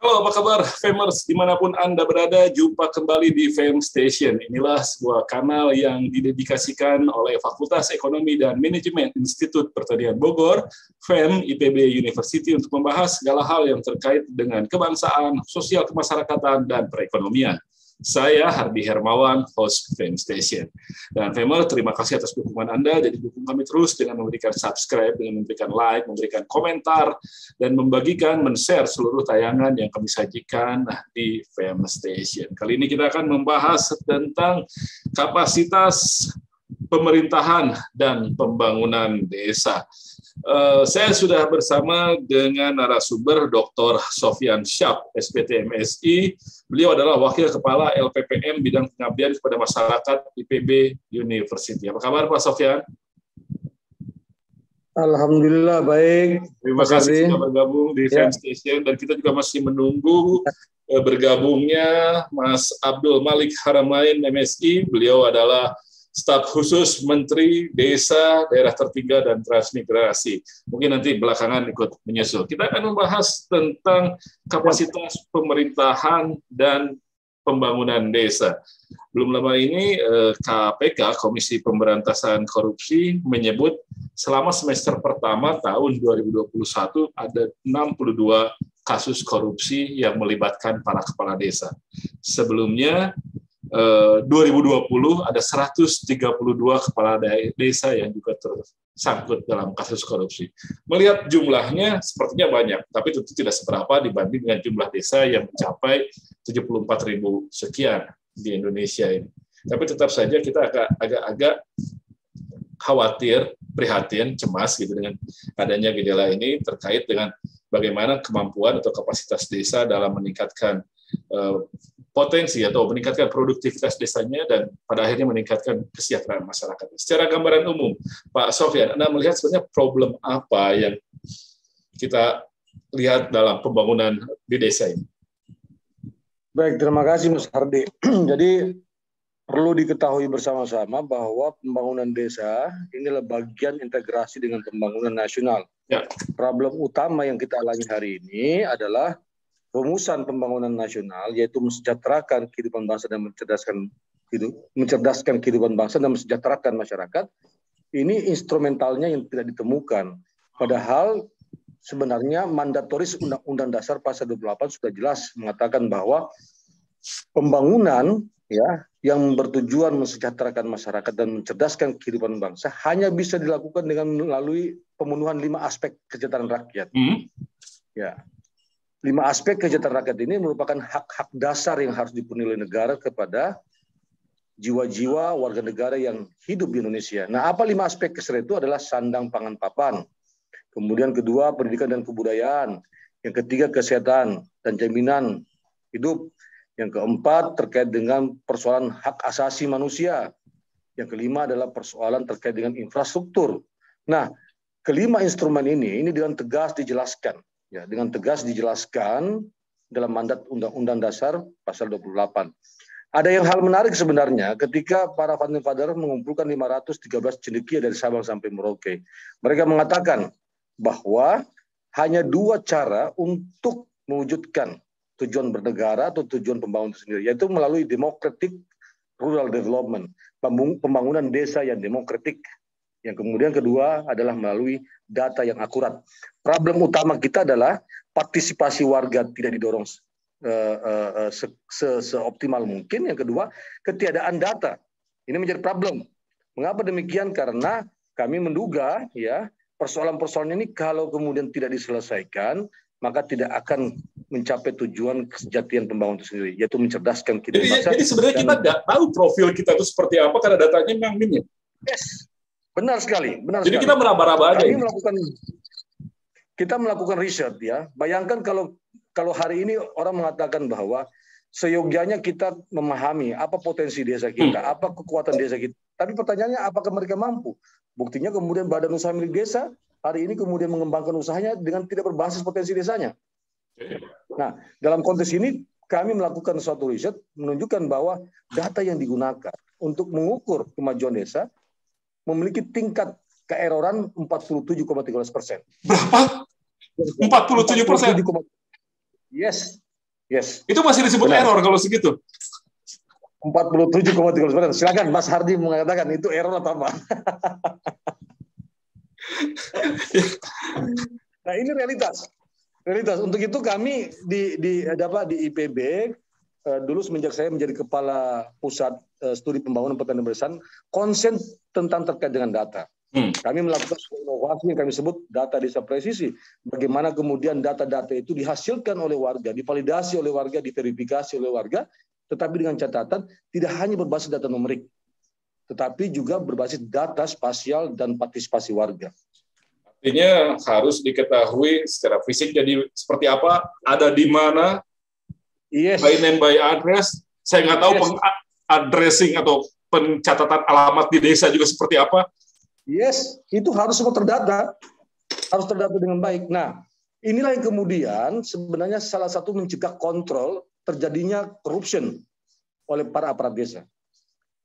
Halo, apa kabar Famers? Dimanapun Anda berada, jumpa kembali di Fam Station. Inilah sebuah kanal yang didedikasikan oleh Fakultas Ekonomi dan Manajemen Institut Pertanian Bogor, FEM IPB University, untuk membahas segala hal yang terkait dengan kebangsaan, sosial kemasyarakatan, dan perekonomian. Saya Hardi Hermawan, host Fam Station. Dan Famer, terima kasih atas dukungan Anda. Jadi dukung kami terus dengan memberikan subscribe, dengan memberikan like, memberikan komentar, dan membagikan, men-share seluruh tayangan yang kami sajikan di Fam Station. Kali ini kita akan membahas tentang kapasitas pemerintahan dan pembangunan desa. Saya sudah bersama dengan narasumber Dr. Sofyan Syab, SPT MSI. Beliau adalah Wakil Kepala LPPM Bidang Pengabdian kepada Masyarakat IPB University. Apa kabar Pak Sofyan? Alhamdulillah baik. Terima kasih sudah bergabung di Fam Station, dan kita juga masih menunggu bergabungnya Mas Abdul Malik Haramain MSI. Beliau adalah Staf Khusus Menteri Desa, Daerah Tertinggal, dan Transmigrasi. Mungkin nanti belakangan ikut menyusul. Kita akan membahas tentang kapasitas pemerintahan dan pembangunan desa. Belum lama ini KPK, Komisi Pemberantasan Korupsi, menyebut selama semester pertama tahun 2021 ada 62 kasus korupsi yang melibatkan para kepala desa. Sebelumnya 2020 ada 132 kepala desa yang juga tersangkut dalam kasus korupsi. Melihat jumlahnya sepertinya banyak, tapi tentu tidak seberapa dibanding dengan jumlah desa yang mencapai 74.000 sekian di Indonesia ini. Tapi tetap saja kita agak-agak khawatir, prihatin, cemas gitu dengan adanya gejala ini terkait dengan bagaimana kemampuan atau kapasitas desa dalam meningkatkan potensi atau meningkatkan produktivitas desanya dan pada akhirnya meningkatkan kesejahteraan masyarakat. Secara gambaran umum, Pak Sofyan, Anda melihat sebenarnya problem apa yang kita lihat dalam pembangunan di desa ini? Baik, terima kasih Mas Hardi. Jadi perlu diketahui bersama-sama bahwa pembangunan desa inilah bagian integrasi dengan pembangunan nasional. Ya. Problem utama yang kita alami hari ini adalah rumusan pembangunan nasional, yaitu mensejahterakan kehidupan bangsa dan mencerdaskan kehidupan bangsa dan mensejahterakan masyarakat. Ini instrumentalnya yang tidak ditemukan. Padahal sebenarnya mandatoris Undang-Undang Dasar Pasal 28 sudah jelas mengatakan bahwa pembangunan yang bertujuan mensejahterakan masyarakat dan mencerdaskan kehidupan bangsa hanya bisa dilakukan dengan melalui pemenuhan 5 aspek kesejahteraan rakyat. Ya. 5 aspek kesejahteraan rakyat ini merupakan hak-hak dasar yang harus dipenuhi oleh negara kepada jiwa-jiwa warga negara yang hidup di Indonesia. Nah, apa 5 aspek kesejahteraan itu adalah sandang, pangan, papan. Kemudian kedua, pendidikan dan kebudayaan. Yang ketiga, kesehatan dan jaminan hidup. Yang keempat, terkait dengan persoalan hak asasi manusia. Yang kelima adalah persoalan terkait dengan infrastruktur. Nah, kelima instrumen ini dengan tegas dijelaskan. Ya, dengan tegas dijelaskan dalam mandat Undang-Undang Dasar Pasal 28. Ada yang hal menarik sebenarnya ketika para founding father mengumpulkan 513 cendekia dari Sabang sampai Merauke. Mereka mengatakan bahwa hanya 2 cara untuk mewujudkan tujuan bernegara atau tujuan pembangunan itu sendiri, yaitu melalui democratic rural development, pembangunan desa yang demokratik. Yang kemudian kedua adalah melalui data yang akurat. Problem utama kita adalah partisipasi warga tidak didorong seoptimal mungkin. Yang kedua, ketiadaan data. Ini menjadi problem. Mengapa demikian? Karena kami menduga persoalan-persoalan ini kalau kemudian tidak diselesaikan, maka tidak akan mencapai tujuan kesejahteraan pembangunan itu sendiri, yaitu mencerdaskan kehidupan bangsa. Jadi sebenarnya kita nggak tahu profil kita itu seperti apa karena datanya memang minim. Yes. Benar sekali. Jadi kita meraba-raba aja. Kita melakukan riset ya. Bayangkan kalau hari ini orang mengatakan bahwa seyogyanya kita memahami apa potensi desa kita, apa kekuatan desa kita. Tapi pertanyaannya apakah mereka mampu? Buktinya kemudian Badan Usaha Milik Desa hari ini kemudian mengembangkan usahanya dengan tidak berbasis potensi desanya. Nah, dalam konteks ini kami melakukan suatu riset menunjukkan bahwa data yang digunakan untuk mengukur kemajuan desa memiliki tingkat keeroran 47,13%. Berapa? 47%? Yes. Yes. Itu masih disebut error kalau segitu. 47,3%. Silakan Mas Hardi mengatakan itu error atau apa? Nah, ini realitas. Untuk itu kami di IPB dulu semenjak saya menjadi kepala pusat studi pembangunan pertanian berkesan, konsen tentang terkait dengan data. Kami melakukan inovasi yang kami sebut data desa presisi. Bagaimana kemudian data-data itu dihasilkan oleh warga, divalidasi oleh warga, diverifikasi oleh warga, tetapi dengan catatan tidak hanya berbasis data numerik, tetapi juga berbasis data spasial dan partisipasi warga. Artinya harus diketahui secara fisik jadi seperti apa, ada di mana, by name, by address. Saya nggak tahu addressing atau pencatatan alamat di desa juga seperti apa. Yes, itu harus semua terdata. Harus terdata dengan baik. Nah, inilah yang kemudian sebenarnya salah satu mencegah kontrol terjadinya corruption oleh para aparat desa.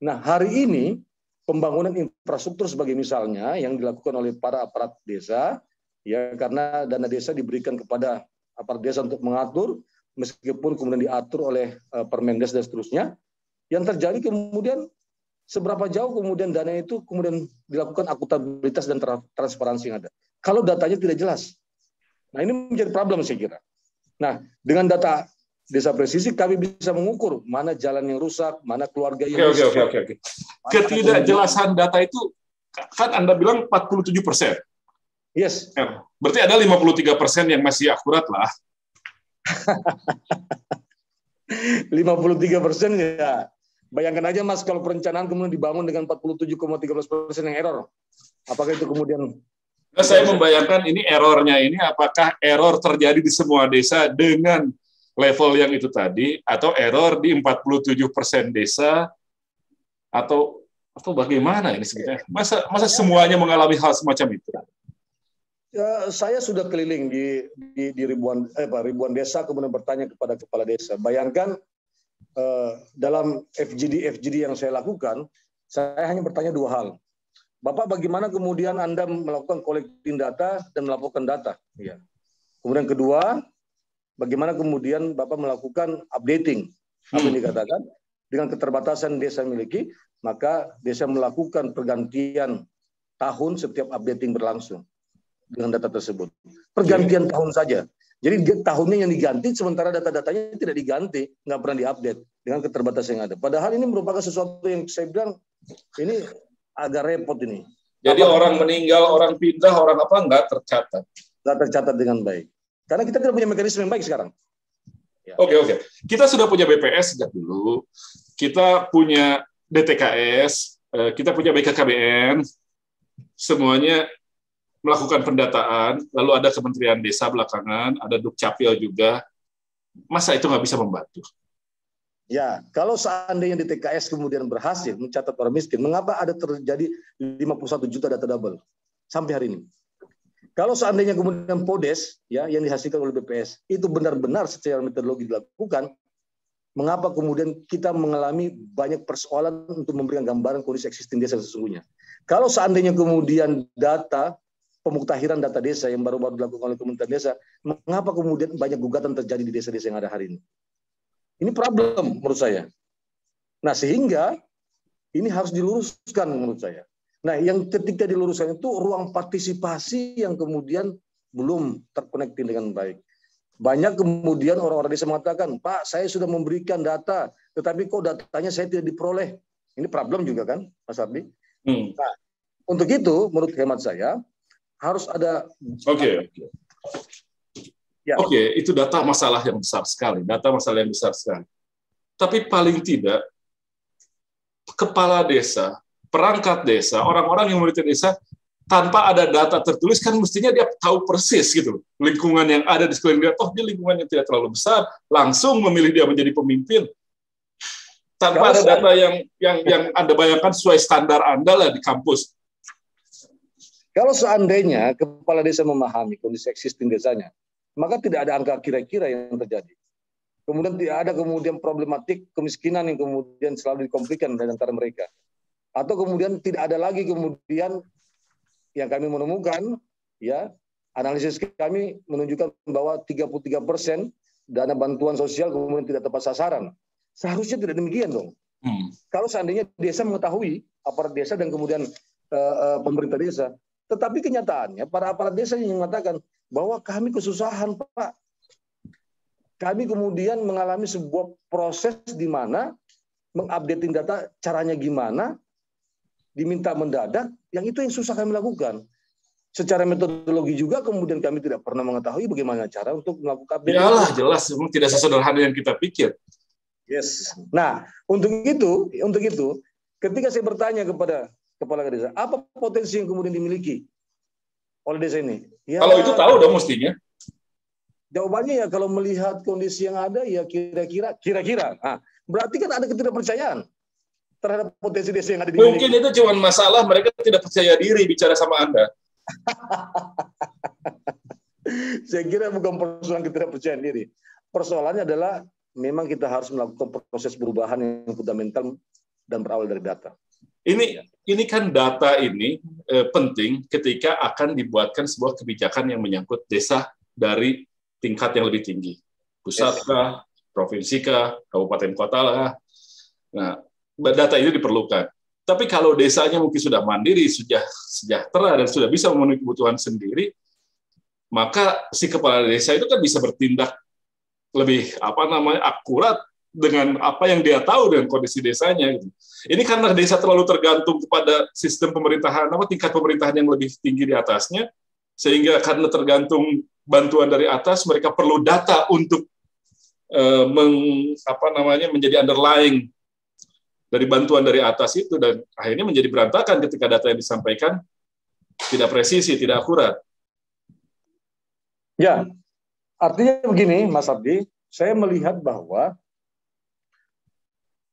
Nah, hari ini pembangunan infrastruktur sebagai misalnya yang dilakukan oleh para aparat desa, ya karena dana desa diberikan kepada aparat desa untuk mengatur, meskipun kemudian diatur oleh Permendes dan seterusnya, yang terjadi kemudian seberapa jauh kemudian dana itu kemudian dilakukan akuntabilitas dan transparansi yang ada. Kalau datanya tidak jelas. Nah, ini menjadi problem saya kira. Nah, dengan data desa presisi kami bisa mengukur mana jalan yang rusak, mana keluarga yang rusak. Oke. Ketidakjelasan data itu kan Anda bilang 47%. Yes. Berarti ada 53% yang masih akurat lah. 53% ya. Bayangkan aja Mas, kalau perencanaan kemudian dibangun dengan 47,13% yang error. Apakah itu kemudian... Nah, saya membayangkan ini errornya ini apakah error terjadi di semua desa dengan level yang itu tadi, atau error di 47% desa, atau bagaimana ini sebenarnya? Masa semuanya mengalami hal semacam itu? Ya, saya sudah keliling di ribuan desa, kemudian bertanya kepada kepala desa. Bayangkan dalam FGD yang saya lakukan, saya hanya bertanya dua hal. Bapak, bagaimana kemudian Anda melakukan collecting data dan melaporkan data? Ya. Kemudian kedua, bagaimana kemudian Bapak melakukan updating? Apa yang dikatakan? Dengan keterbatasan desa miliki, maka desa melakukan pergantian tahun setiap updating berlangsung dengan data tersebut. Pergantian tahun saja. Jadi tahunnya yang diganti, sementara data-datanya tidak diganti, nggak pernah diupdate dengan keterbatasan yang ada. Padahal ini merupakan sesuatu yang saya bilang ini agak repot ini. Jadi orang meninggal, orang pindah, orang apa nggak tercatat. Nggak tercatat dengan baik. Karena kita tidak punya mekanisme yang baik sekarang. Ya. Oke. Kita sudah punya BPS sejak dulu. Kita punya DTKS, kita punya BKKBN, semuanya melakukan pendataan, lalu ada Kementerian Desa belakangan, ada Dukcapil juga. Masa itu nggak bisa membantu? Ya, kalau seandainya DTKS kemudian berhasil mencatat orang miskin, mengapa ada terjadi 51 juta data double sampai hari ini? Kalau seandainya kemudian PODES ya yang dihasilkan oleh BPS itu benar-benar secara metodologi dilakukan, mengapa kemudian kita mengalami banyak persoalan untuk memberikan gambaran kondisi existing desa sesungguhnya? Kalau seandainya kemudian data pemuktahiran data desa yang baru-baru dilakukan oleh Kementerian Desa, mengapa kemudian banyak gugatan terjadi di desa-desa yang ada hari ini? Ini problem menurut saya. Nah, sehingga ini harus diluruskan menurut saya. Nah, yang ketika diluruskan itu ruang partisipasi yang kemudian belum terkonektif dengan baik. Banyak kemudian orang-orang desa mengatakan, Pak, saya sudah memberikan data, tetapi kok datanya saya tidak diperoleh. Ini problem juga kan, Mas Ardi? Nah, untuk itu, menurut hemat saya, harus ada. Oke. Ya. Oke, itu data masalah yang besar sekali. Tapi paling tidak, kepala desa, perangkat desa, orang-orang yang memiliki desa, tanpa ada data tertulis, kan mestinya dia tahu persis gitu. Lingkungan yang ada di sekeliling dia, dia lingkungan yang tidak terlalu besar, langsung memilih dia menjadi pemimpin. Tanpa ada data yang Anda bayangkan sesuai standar Anda lah di kampus. Kalau seandainya kepala desa memahami kondisi existing desanya, maka tidak ada angka kira-kira yang terjadi. Kemudian tidak ada kemudian problematik kemiskinan yang kemudian selalu dikomplikkan di antara mereka. Atau kemudian tidak ada lagi kemudian yang kami menemukan, ya analisis kami menunjukkan bahwa 33% dana bantuan sosial kemudian tidak tepat sasaran. Seharusnya tidak demikian dong. Kalau seandainya desa mengetahui, aparat desa dan kemudian pemerintah desa, tetapi kenyataannya para aparat desa yang mengatakan bahwa kami kesusahan, Pak. Kami kemudian mengalami sebuah proses di mana mengupdating data caranya gimana, diminta mendadak, yang itu yang susah kami lakukan. Secara metodologi juga kemudian kami tidak pernah mengetahui bagaimana cara untuk melakukan update. Yalah, jelas memang tidak sesederhana yang kita pikir. Yes. Nah, untuk itu, ketika saya bertanya kepada kepala desa, apa potensi yang kemudian dimiliki oleh desa ini? Ya, kalau itu tahu dong mestinya. Jawabannya ya kalau melihat kondisi yang ada ya kira-kira. Nah, berarti kan ada ketidakpercayaan terhadap potensi desa yang ada di sini. Mungkin itu cuma masalah mereka tidak percaya diri bicara sama Anda. Saya kira bukan persoalan ketidakpercayaan diri. Persoalannya adalah memang kita harus melakukan proses perubahan yang fundamental dan berawal dari data. Ini kan data ini penting ketika akan dibuatkan sebuah kebijakan yang menyangkut desa dari tingkat yang lebih tinggi, pusat kah, provinsi kah, kabupaten kota lah. Nah, data itu diperlukan. Tapi kalau desanya mungkin sudah mandiri, sudah sejahtera dan sudah bisa memenuhi kebutuhan sendiri, maka si kepala desa itu kan bisa bertindak lebih akurat dengan apa yang dia tahu dengan kondisi desanya. Gitu. Ini karena desa terlalu tergantung kepada sistem pemerintahan, tingkat pemerintahan yang lebih tinggi di atasnya, sehingga karena tergantung bantuan dari atas, mereka perlu data untuk menjadi underlying dari bantuan dari atas itu, dan akhirnya menjadi berantakan ketika data yang disampaikan tidak presisi, tidak akurat. Ya, artinya begini, Mas Abdi, saya melihat bahwa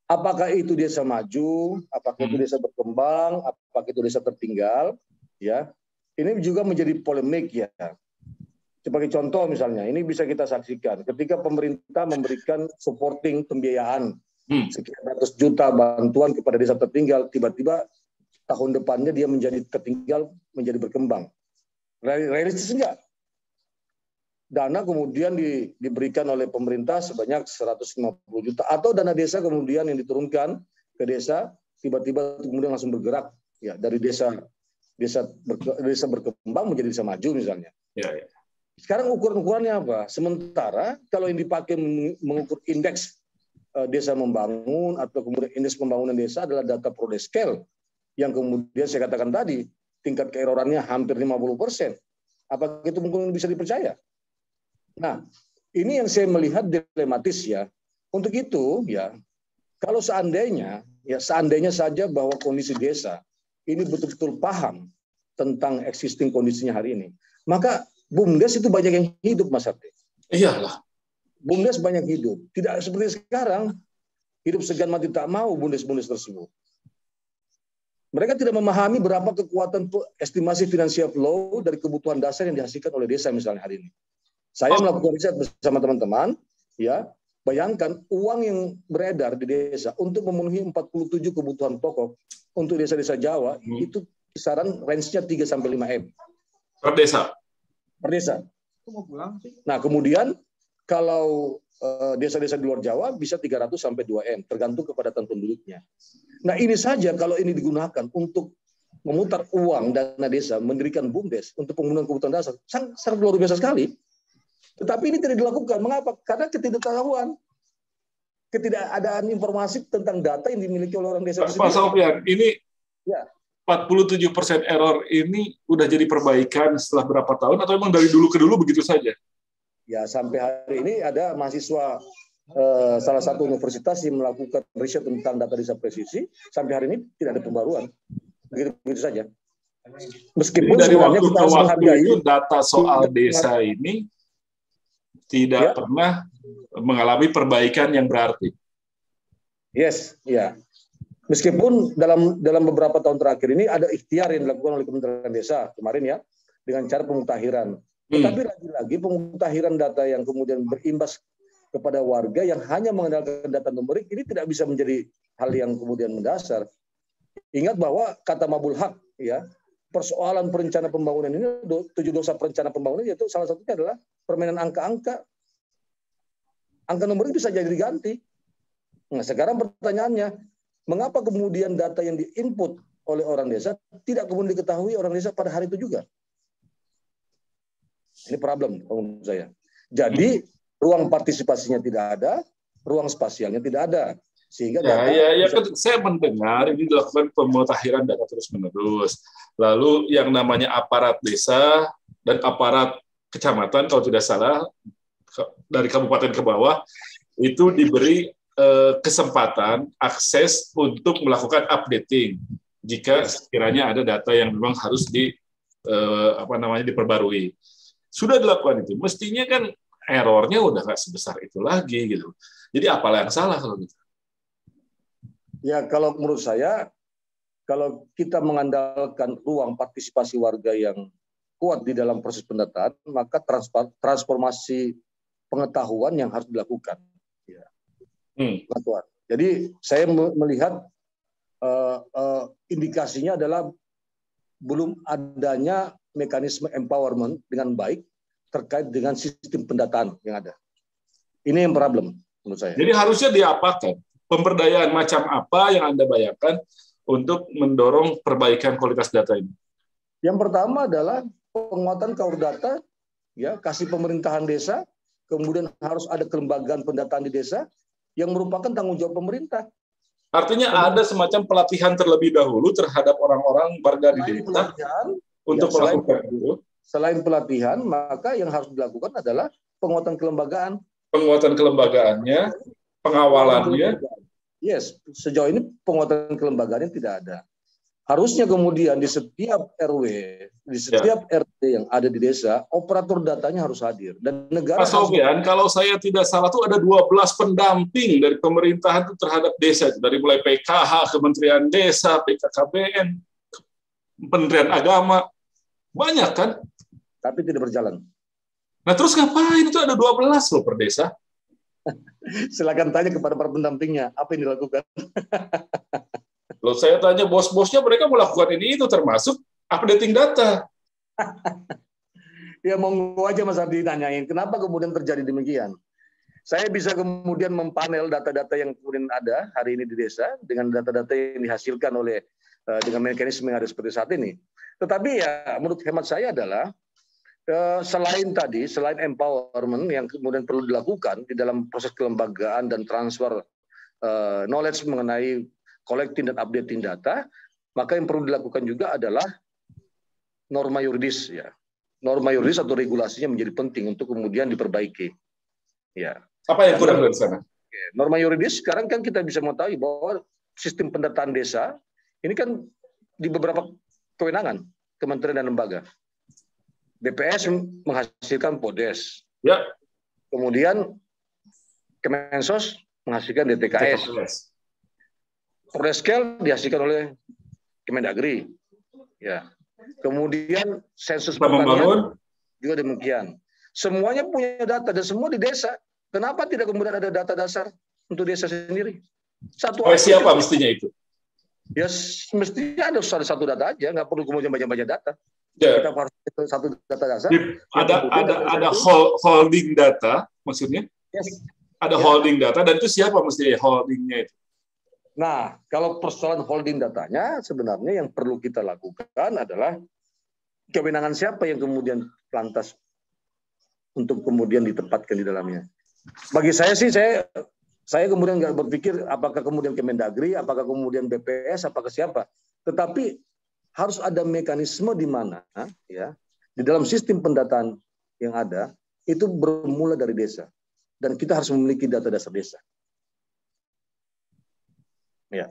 apakah itu desa maju, apakah itu desa berkembang, apakah itu desa tertinggal, ya, ini juga menjadi polemik ya. Sebagai contoh misalnya, ini bisa kita saksikan ketika pemerintah memberikan supporting pembiayaan sekian ratus juta bantuan kepada desa tertinggal, tiba-tiba tahun depannya dia menjadi tertinggal, menjadi berkembang. Realistis enggak? Dana kemudian diberikan oleh pemerintah sebanyak 150 juta atau dana desa kemudian yang diturunkan ke desa tiba-tiba kemudian langsung bergerak ya dari desa berkembang menjadi desa maju misalnya. Ya, ya. Sekarang ukuran-ukurannya apa? Sementara kalau yang dipakai mengukur indeks desa membangun atau kemudian indeks pembangunan desa adalah data Prodescale yang kemudian saya katakan tadi tingkat keerorannya hampir 50%. Apakah itu mungkin bisa dipercaya? Nah, ini yang saya melihat dilematis ya. Untuk itu ya, kalau seandainya saja bahwa kondisi desa ini betul-betul paham tentang existing kondisinya hari ini, maka BUMDes itu banyak yang hidup, Mas Abdi. Iyalah. BUMDes banyak hidup. Tidak seperti sekarang, hidup segan mati tak mau BUMDes tersebut. Mereka tidak memahami berapa kekuatan estimasi finansial flow dari kebutuhan dasar yang dihasilkan oleh desa misalnya hari ini. Saya melakukan riset bersama teman-teman, ya, bayangkan uang yang beredar di desa untuk memenuhi 47 kebutuhan pokok untuk desa-desa Jawa itu kisaran range-nya 3 sampai 5 M. Per desa. Per desa. Nah, kemudian kalau desa-desa di luar Jawa bisa 300 sampai 2 M, tergantung kepadatan penduduknya. Nah, ini saja kalau ini digunakan untuk memutar uang dana desa, mendirikan BUMDes untuk pemenuhan kebutuhan dasar, sangat luar biasa sekali. Tetapi ini tidak dilakukan. Mengapa? Karena ketidaktahuan, ketidakadaan informasi tentang data yang dimiliki oleh orang desa. Pak Sofyan, ini ya. 47% error ini udah jadi perbaikan setelah berapa tahun atau memang dari dulu ke dulu begitu saja? Ya, sampai hari ini ada mahasiswa salah satu universitas yang melakukan riset tentang data desa presisi, sampai hari ini tidak ada pembaruan. Begitu saja. Meskipun dari sebenarnya waktu kita ke harus waktu menghargai itu data soal desa ini tidak pernah mengalami perbaikan yang berarti. Yes, ya. Meskipun dalam beberapa tahun terakhir ini ada ikhtiar yang dilakukan oleh Kementerian Desa kemarin ya dengan cara pemutahiran. Tetapi lagi-lagi pemutahiran data yang kemudian berimbas kepada warga yang hanya mengandalkan data numerik ini tidak bisa menjadi hal yang kemudian mendasar. Ingat bahwa kata Mabul Haq ya, persoalan perencanaan pembangunan ini 7 dosa perencanaan pembangunan yaitu salah satunya adalah permainan angka-angka. angka nomor itu bisa jadi diganti. Nah, sekarang pertanyaannya, mengapa kemudian data yang diinput oleh orang desa tidak kemudian diketahui orang desa pada hari itu juga? Ini problem menurut saya. Jadi ruang partisipasinya tidak ada, ruang spasialnya tidak ada. Sehingga saya mendengar ini dilakukan pemutakhiran data terus-menerus. Lalu yang namanya aparat desa dan aparat kecamatan, kalau tidak salah, dari kabupaten ke bawah, itu diberi kesempatan, akses untuk melakukan updating jika sekiranya ada data yang memang harus diperbarui. Sudah dilakukan itu. Mestinya kan errornya udah nggak sebesar itu lagi gitu. Jadi apalah yang salah kalau gitu? Ya, kalau menurut saya, kalau kita mengandalkan ruang partisipasi warga yang kuat di dalam proses pendataan, maka transformasi pengetahuan yang harus dilakukan. Ya. Jadi saya melihat indikasinya adalah belum adanya mekanisme empowerment dengan baik terkait dengan sistem pendataan yang ada. Ini yang problem menurut saya. Jadi harusnya diapakan? Pemberdayaan macam apa yang Anda bayangkan untuk mendorong perbaikan kualitas data ini? Yang pertama adalah penguatan kaur data, ya, kasih pemerintahan desa, kemudian harus ada kelembagaan pendataan di desa yang merupakan tanggung jawab pemerintah. Artinya ada semacam pelatihan terlebih dahulu terhadap orang-orang warga di desa untuk melakukan itu. Selain pelatihan, maka yang harus dilakukan adalah penguatan kelembagaan. Penguatan kelembagaannya, pengawalannya. Yes, sejauh ini penguatan kelembagaannya tidak ada. Harusnya kemudian di setiap RW, di setiap RT yang ada di desa, operator datanya harus hadir. Dan negara. Mas Sofian, kalau saya tidak salah tuh ada 12 pendamping dari pemerintahan itu terhadap desa, dari mulai PKH, Kementerian Desa, PKKBN, Kementerian Agama, banyak kan? Tapi tidak berjalan. Nah terus ngapain itu ada 12 loh per desa? Silakan tanya kepada para pendampingnya, apa yang dilakukan? Loh, saya tanya bos-bosnya, mereka melakukan ini itu termasuk updating data. Ya monggo aja Mas Abdi tanyain, kenapa kemudian terjadi demikian? Saya bisa kemudian mempanel data-data yang kemudian ada hari ini di desa dengan data-data yang dihasilkan oleh dengan mekanisme yang ada seperti saat ini. Tetapi ya menurut hemat saya adalah selain empowerment yang kemudian perlu dilakukan di dalam proses kelembagaan dan transfer knowledge mengenai collecting dan updating data, maka yang perlu dilakukan juga adalah norma yuridis, ya. Norma yuridis atau regulasinya menjadi penting untuk kemudian diperbaiki. Ya. Apa yang kurang dari sana? Norma yuridis sekarang kan kita bisa mengetahui bahwa sistem pendataan desa ini kan di beberapa kewenangan kementerian dan lembaga. BPS menghasilkan PODES. Ya. Kemudian Kemensos menghasilkan DTKS. Prodeskel dihasilkan oleh Kemendagri. Ya. Kemudian sensus pertanian juga demikian. Semuanya punya data dan semua di desa. Kenapa tidak kemudian ada data dasar untuk desa sendiri? Siapa mestinya itu? Ya mestinya ada satu data aja, nggak perlu kemudian banyak-banyak data. Ya. Kita harus satu data dasar. Ada holding data, maksudnya? Yes. Ada holding data, dan itu siapa mestinya holdingnya itu? Nah, kalau persoalan holding datanya, sebenarnya yang perlu kita lakukan adalah kewenangan siapa yang kemudian lantas untuk kemudian ditempatkan di dalamnya. Bagi saya sih, saya kemudian nggak berpikir apakah kemudian Kemendagri, apakah kemudian BPS, apakah siapa. Tetapi harus ada mekanisme di mana, ya, di dalam sistem pendataan yang ada itu bermula dari desa, dan kita harus memiliki data dasar desa. Ya.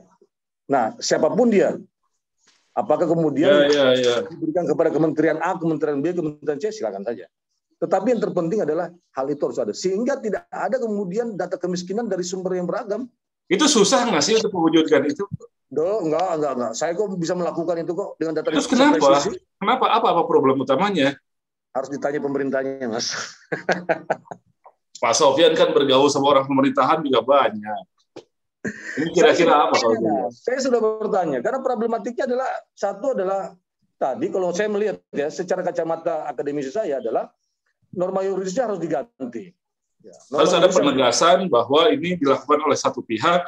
Nah, siapapun dia, apakah kemudian diberikan kepada Kementerian A, Kementerian B, Kementerian C, silakan saja. Tetapi yang terpenting adalah hal itu harus ada, sehingga tidak ada kemudian data kemiskinan dari sumber yang beragam. Itu susah nggak sih untuk mewujudkan itu? Enggak. Saya kok bisa melakukan itu kok dengan data. Terus kenapa? Kenapa? Apa problem utamanya? Harus ditanya pemerintahnya, Mas. Pak Sofian kan bergaul sama orang pemerintahan juga banyak. Ini kira-kira apa kalau saya sudah bertanya, karena problematiknya adalah satu adalah tadi kalau saya melihat ya secara kacamata akademisi saya adalah norma yuridisnya harus diganti. Ya. Harus ada penegasan bahwa ini dilakukan oleh satu pihak,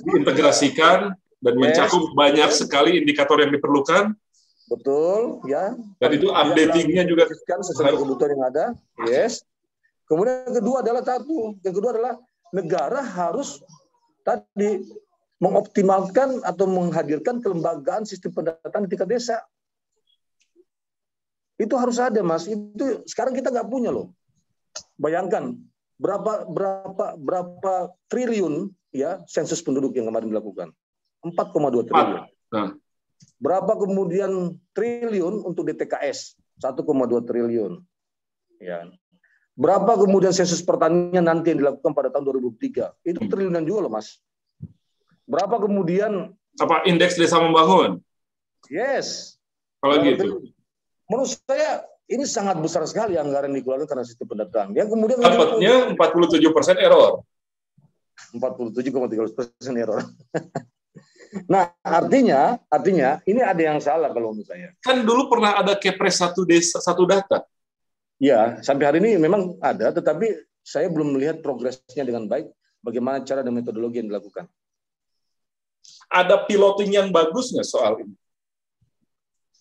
diintegrasikan dan mencakup banyak sekali indikator yang diperlukan. Betul, ya. Dan itu updatingnya juga sesuai kebutuhan yang ada. Yes. Kemudian yang kedua adalah negara harus tadi mengoptimalkan atau menghadirkan kelembagaan sistem pendataan di tingkat desa. Itu harus ada, Mas. Itu sekarang kita nggak punya loh. Bayangkan berapa triliun ya sensus penduduk yang kemarin dilakukan. 4,2 triliun. Berapa kemudian triliun untuk DTKS? 1,2 triliun. Ya. Berapa kemudian sensus pertanian nanti yang dilakukan pada tahun 2003? Itu triliunan juga loh, Mas. Berapa kemudian indeks desa membangun? Yes. Kalau gitu. Menurut saya ini sangat besar sekali anggaran dikeluarkan karena sistem pendataan. Yang kemudian dapatnya 47% error. 47,3% error. Nah, artinya ini ada yang salah kalau menurut saya. Kan dulu pernah ada Kepres satu desa satu data. Ya, sampai hari ini memang ada, tetapi saya belum melihat progresnya dengan baik. Bagaimana cara dan metodologi yang dilakukan? Ada piloting yang bagus nggak soal ini?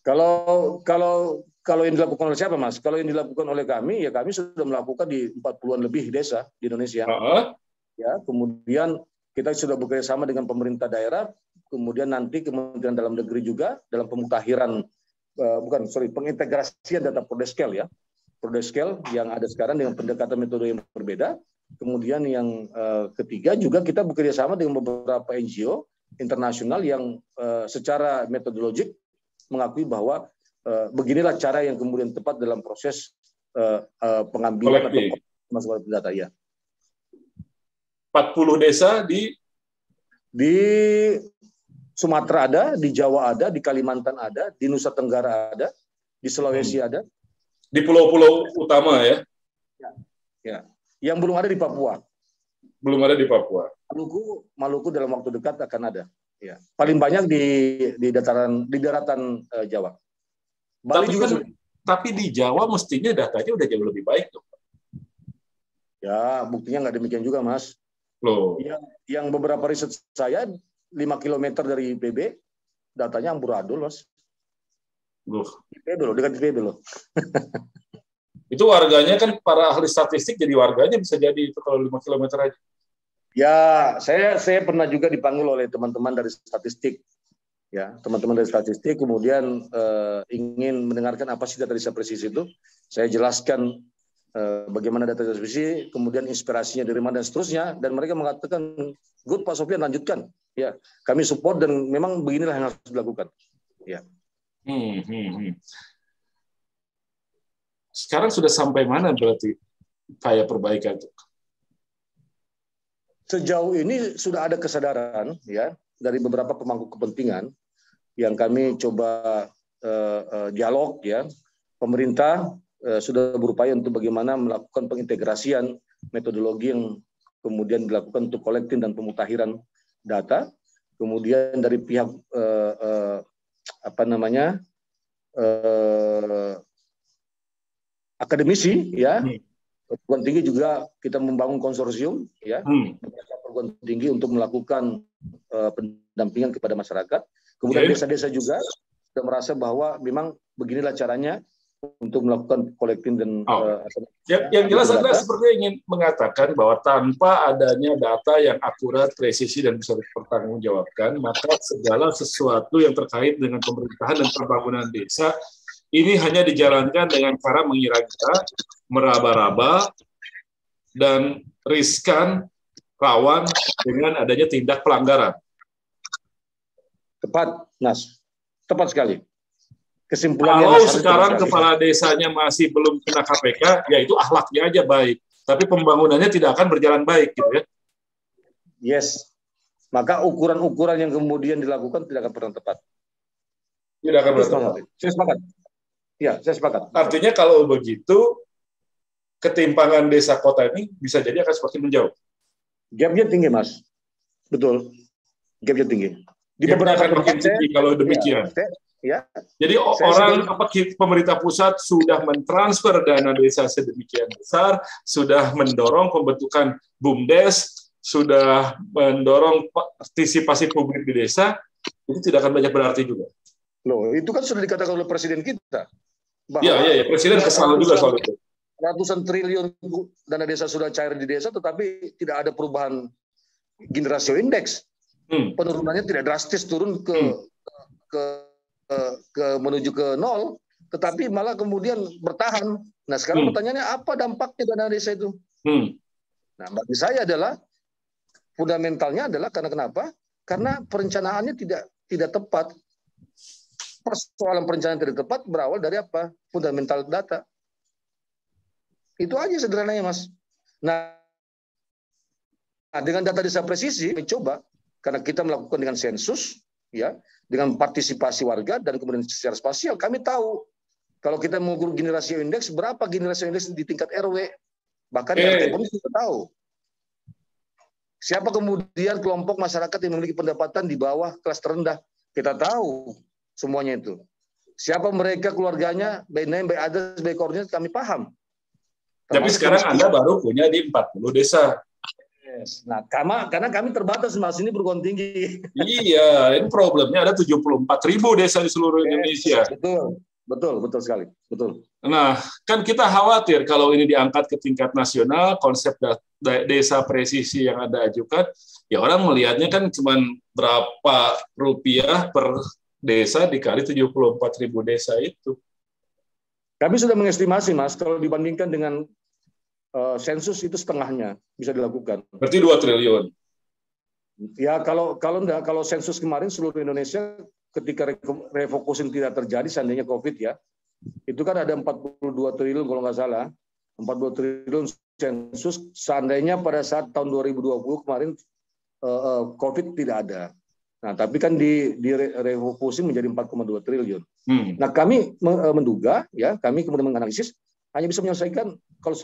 Kalau yang dilakukan oleh siapa, Mas? Kalau yang dilakukan oleh kami, ya kami sudah melakukan di 40-an lebih desa di Indonesia. Ya, kemudian kita sudah bekerja sama dengan pemerintah daerah, kemudian nanti Kementerian Dalam Negeri juga dalam pemutahiran, pengintegrasian data Prodeskel ya. Prodeskel yang ada sekarang dengan pendekatan metode yang berbeda. Kemudian yang ketiga juga kita bekerja sama dengan beberapa NGO internasional yang secara metodologik mengakui bahwa beginilah cara yang kemudian tepat dalam proses pengambilan atau masuk data ya. 40 desa di Sumatera ada, di Jawa ada, di Kalimantan ada, di Nusa Tenggara ada, di Sulawesi ada. Di pulau-pulau utama ya? Ya. Yang belum ada di Papua. Belum ada di Papua. Maluku dalam waktu dekat akan ada. Ya. Paling banyak di daratan Jawa. Bali juga. Tapi di Jawa mestinya datanya udah jauh lebih baik tuh. Ya, buktinya nggak demikian juga, Mas. Loh. Yang beberapa riset saya 5 km dari IPB, datanya amburadul, Mas. Loh. IPB loh, dekat IPB loh. Itu warganya kan para ahli statistik jadi warganya bisa jadi itu kalau 5 km aja. Ya, saya pernah juga dipanggil oleh teman-teman dari statistik. Ya, teman-teman dari statistik kemudian ingin mendengarkan apa sih data presisi itu. Saya jelaskan bagaimana data presisi, kemudian inspirasinya dari mana dan seterusnya, dan mereka mengatakan, "Good Pak Sofyan, lanjutkan." Ya, kami support dan memang beginilah yang harus dilakukan. Ya. Sekarang sudah sampai mana berarti upaya perbaikan itu? Sejauh ini sudah ada kesadaran ya dari beberapa pemangku kepentingan yang kami coba dialog ya. Pemerintah sudah berupaya untuk bagaimana melakukan pengintegrasian metodologi yang kemudian dilakukan untuk collecting dan pemutahiran data. Kemudian dari pihak akademisi ya, perguruan tinggi juga kita membangun konsorsium ya, perguruan tinggi untuk melakukan pendampingan kepada masyarakat. Kemudian desa-desa juga sudah merasa bahwa memang beginilah caranya untuk melakukan collecting dan yang jelas adalah seperti ingin mengatakan bahwa tanpa adanya data yang akurat, presisi dan bisa dipertanggungjawabkan, maka segala sesuatu yang terkait dengan pemerintahan dan pembangunan desa ini hanya dijalankan dengan cara mengira-ngira, meraba-raba, dan riskan, rawan dengan adanya tindak pelanggaran. Tepat, Nas. Tepat sekali. Kesimpulannya kalau sekarang kepala desanya masih belum kena KPK, ya itu akhlaknya aja baik. Tapi pembangunannya tidak akan berjalan baik, gitu ya. Yes. Maka ukuran-ukuran yang kemudian dilakukan tidak akan pernah tepat. Tidak akan pernah tepat. Saya sepakat. Ya, saya sepakat. Artinya kalau begitu, ketimpangan desa kota ini bisa jadi akan semakin menjauh. Gapnya tinggi, Mas. Betul. Gapnya tinggi. Di beberapa akan makin tinggi kalau demikian. Ya. Jadi pemerintah pusat sudah mentransfer dana desa sedemikian besar, sudah mendorong pembentukan BUMDes, sudah mendorong partisipasi publik di desa, itu tidak akan banyak berarti juga. Loh, itu kan sudah dikatakan oleh Presiden kita. Iya, Presiden kesal juga soal itu. Ratusan triliun dana desa sudah cair di desa, tetapi tidak ada perubahan generasi indeks. Penurunannya tidak drastis turun menuju ke nol, tetapi malah kemudian bertahan. Nah, sekarang pertanyaannya apa dampaknya dana desa itu? Nah, bagi saya adalah fundamentalnya adalah karena kenapa? Karena perencanaannya tidak tepat. Persoalan perencanaan tidak tepat berawal dari apa? Fundamental data. Itu aja sederhananya, Mas. Nah, dengan data desa presisi mencoba, karena kita melakukan dengan sensus, ya, dengan partisipasi warga dan kemudian secara spasial, kami tahu kalau kita mengukur generasi indeks, berapa generasi indeks di tingkat RW, bahkan RT pun kita tahu. Siapa kemudian kelompok masyarakat yang memiliki pendapatan di bawah kelas terendah, kita tahu semuanya itu. Siapa mereka keluarganya, baik name, baik address, baik koordinat, kami paham. Tapi sekarang Anda baru punya di 40 desa. Nah, karena kami terbatas, Mas, ini perguruan tinggi. Iya, ini problemnya ada 74.000 desa di seluruh Indonesia. Betul sekali. Betul. Nah, kan kita khawatir kalau ini diangkat ke tingkat nasional, konsep desa presisi yang Anda ajukan, ya orang melihatnya kan cuma berapa rupiah per desa dikali 74.000 desa itu. Kami sudah mengestimasi, Mas, kalau dibandingkan dengan sensus itu setengahnya bisa dilakukan. Berarti 2 triliun. Ya, kalau sensus kemarin seluruh Indonesia ketika refocusing tidak terjadi seandainya COVID ya, itu kan ada 42 triliun kalau nggak salah, 42 triliun sensus seandainya pada saat tahun 2020 kemarin COVID tidak ada. Nah, tapi kan di refocusing menjadi 4,2 triliun. Nah, kami menduga, ya, kami kemudian menganalisis hanya bisa menyelesaikan kalau